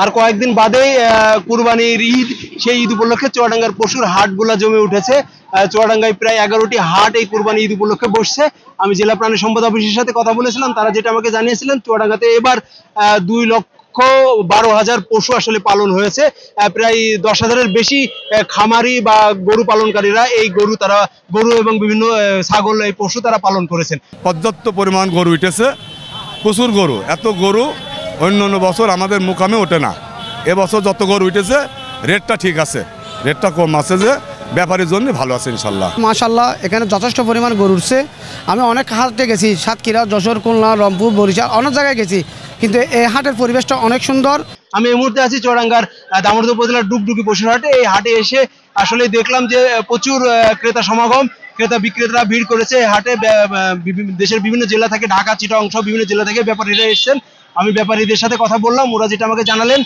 আর কয়েকদিন বাদেই কুরবানির ঈদ, সেই ঈদ উপলক্ষে চুয়াডাঙ্গার পশুর হাটগুলা জমে উঠেছে। চুয়াডাঙ্গায় প্রায় 11টি হাট এই কুরবানি ঈদ উপলক্ষে বসছে। আমি জেলা প্রাণী সম্পদ অফিসের সাথে কথা বলেছিলাম, তারা যেটা আমাকে জানিয়েছিলেন, চুয়াডাঙ্গাতে এবার 2,12,000 পশু আসলে পালন হয়েছে। প্রায় 10,000-এর বেশি খামারি বা গরু পালনকারীরা এই গরু এবং বিভিন্ন ছাগল, এই পশু তারা পালন করেছেন। পর্যাপ্ত পরিমাণ গরু উঠেছে, প্রচুর গরু। এত গরু অন্যান্য বছর আমাদের মুকামে ওঠে না। এবছর যত গরু উঠেছে রেটটা ঠিক আছে, রেটটা কম আছে, যে ব্যাপারের জন্য ভালো আছে ইনশাল্লাহ। মাশাল্লাহ, এখানে যথেষ্ট পরিমাণ গরু উঠছে। আমি অনেক হাটে গেছি, সাতক্ষীরা, যশোর, খুলনা, রংপুর, বরিশাল, অনেক জায়গায় গেছি, কিন্তু এই হাটের পরিবেশটা অনেক সুন্দর। আমি এই মুহূর্তে আছি চুয়াডাঙ্গার দামোদর উপজেলার ডুগডুগি পশুর হাটে। এই হাটে এসে আসলে দেখলাম যে প্রচুর ক্রেতা সমাগম, ক্রেতা বিক্রেতারা ভিড় করেছে এই হাটে। দেশের বিভিন্ন জেলা থেকে, ঢাকা, চিটাগং সহ বিভিন্ন জেলা থেকে ব্যাপারীরা এসেছেন। আমি ব্যাপারীদের সাথে কথা বললাম, ওরা যেটা আমাকে জানালেন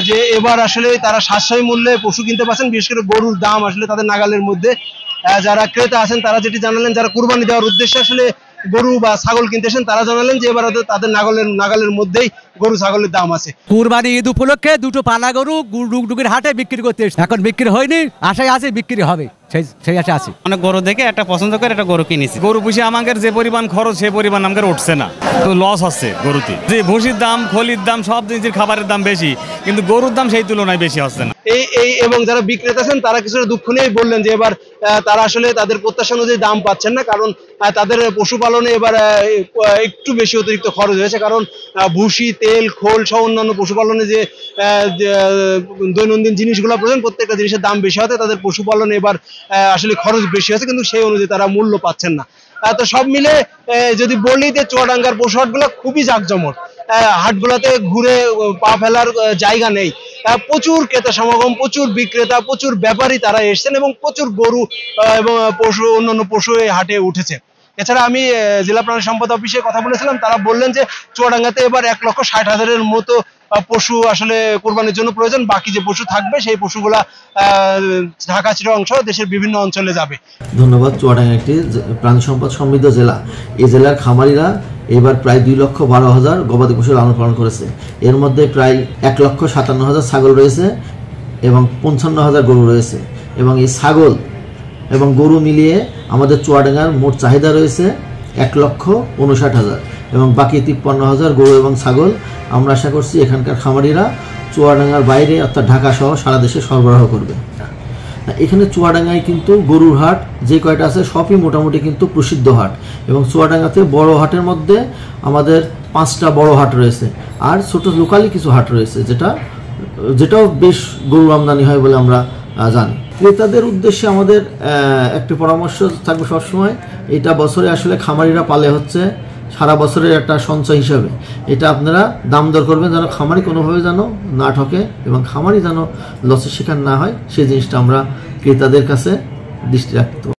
যে এবার আসলে তারা সাশ্রয়ী মূল্যে পশু কিনতে পারছেন, বিশেষ করে গরুর দাম আসলে তাদের নাগালের মধ্যে। যারা ক্রেতা আছেন তারা যেটি জানালেন, যারা কুরবানি দেওয়ার উদ্দেশ্যে আসলে গরু বা ছাগল কিনতেছেন, তারা জানালেন যে এবার তাদের নাগালের মধ্যেই গরু ছাগলের দাম আছে। কুরবানি ঈদ উপলক্ষে দুটো পালা গরু ডুগডুগির হাটে বিক্রি করতে এসেছে। এখন বিক্রি হয়নি, আশায় আছে বিক্রি হবে, সেই আশা আছে। অনেক গরু দেখে একটা পছন্দ করে একটা গরু কিনেছি। গরু পুষে আমাদের যে পরিমাণ খরচ, সেই পরিমাণ আমাদের উঠছে না, তো লস হচ্ছে গরুতে। যে ভুসির দাম, খলির দাম, সব জিনিসের খাবারের দাম বেশি, কিন্তু গরুর দাম সেই তুলনায় বেশি হচ্ছে না। এবং যারা বিক্রেতা আছেন তারা কিছুটা দুঃখ নিয়েই বললেন যে এবার তারা আসলে তাদের প্রত্যাশা অনুযায়ী দাম পাচ্ছেন না, কারণ তাদের পশুপালনে এবার একটু বেশি অতিরিক্ত খরচ হয়েছে। কারণ ভুসি, তেল, খোল সহ অন্যান্য পশুপালনে যে দৈনন্দিন জিনিসগুলো প্রয়োজন, প্রত্যেকটা জিনিসের দাম বেশি হতে তাদের পশুপালনে এবার আসলে খরচ বেশি হয়েছে, কিন্তু সেই অনুযায়ী তারা মূল্য পাচ্ছেন না। তো সব মিলে যদি বলি যে চুয়াডাঙ্গার পশু হাটগুলো খুবই জাঁকজমট। হাটগুলোতে ঘুরে পা ফেলার জায়গা নেই। প্রচুর ক্রেতা সমাগম, প্রচুর বিক্রেতা, প্রচুর ব্যাপারী তারা এসছেন এবং প্রচুর গরু এবং অন্যান্য পশু এই হাটে উঠেছে। এছাড়া আমি জেলা প্রাণী সম্পদ অফিসে কথা বলেছিলাম, তারা বললেন যে চুয়াডাঙ্গাতে এবার 1,60,000-এর মতো পশু আসলে কোরবানির জন্য প্রয়োজন। বাকি যে পশু থাকবে সেই পশুগুলা ঢাকা, চিটাগং সহ দেশের বিভিন্ন অঞ্চলে যাবে। ধন্যবাদ। চুয়াডাঙ্গা একটি প্রাণী সম্পদ সমৃদ্ধ জেলা। এই জেলার খামারিরা এবার প্রায় 2,12,000 গবাদি পশু লালন পালন করেছে। এর মধ্যে প্রায় 1,57,000 ছাগল রয়েছে এবং 55,000 গরু রয়েছে। এবং এই ছাগল এবং গরু মিলিয়ে আমাদের চুয়াডাঙ্গার মোট চাহিদা রয়েছে 1,59,000 এবং বাকি 53,000 গরু এবং ছাগল আমরা আশা করছি এখানকার খামারিরা চুয়াডাঙ্গার বাইরে অর্থাৎ ঢাকা সহ সারা দেশে সরবরাহ করবে। এখানে চুয়াডাঙ্গায় কিন্তু গরুর হাট যে কয়টা আছে সবই মোটামুটি কিন্তু প্রসিদ্ধ হাট, এবং চুয়াডাঙ্গাতে বড় হাটের মধ্যে আমাদের 5টা বড় হাট রয়েছে, আর ছোট লোকালি কিছু হাট রয়েছে যেটাও বেশ গরু আমদানি হয় বলে আমরা জানি। ক্রেতাদের উদ্দেশ্যে আমাদের একটি পরামর্শ থাকবে সবসময়, এটা বছরে আসলে খামারিরা পালে হচ্ছে সারা বছরের একটা সঞ্চয় হিসাবে। এটা আপনারা দাম দর করবেন যেন খামারি কোনোভাবে যেন না ঠকে এবং খামারি যেন লসের শিকার না হয়, সেই জিনিসটা আমরা ক্রেতাদের কাছে দৃষ্টি রাখতে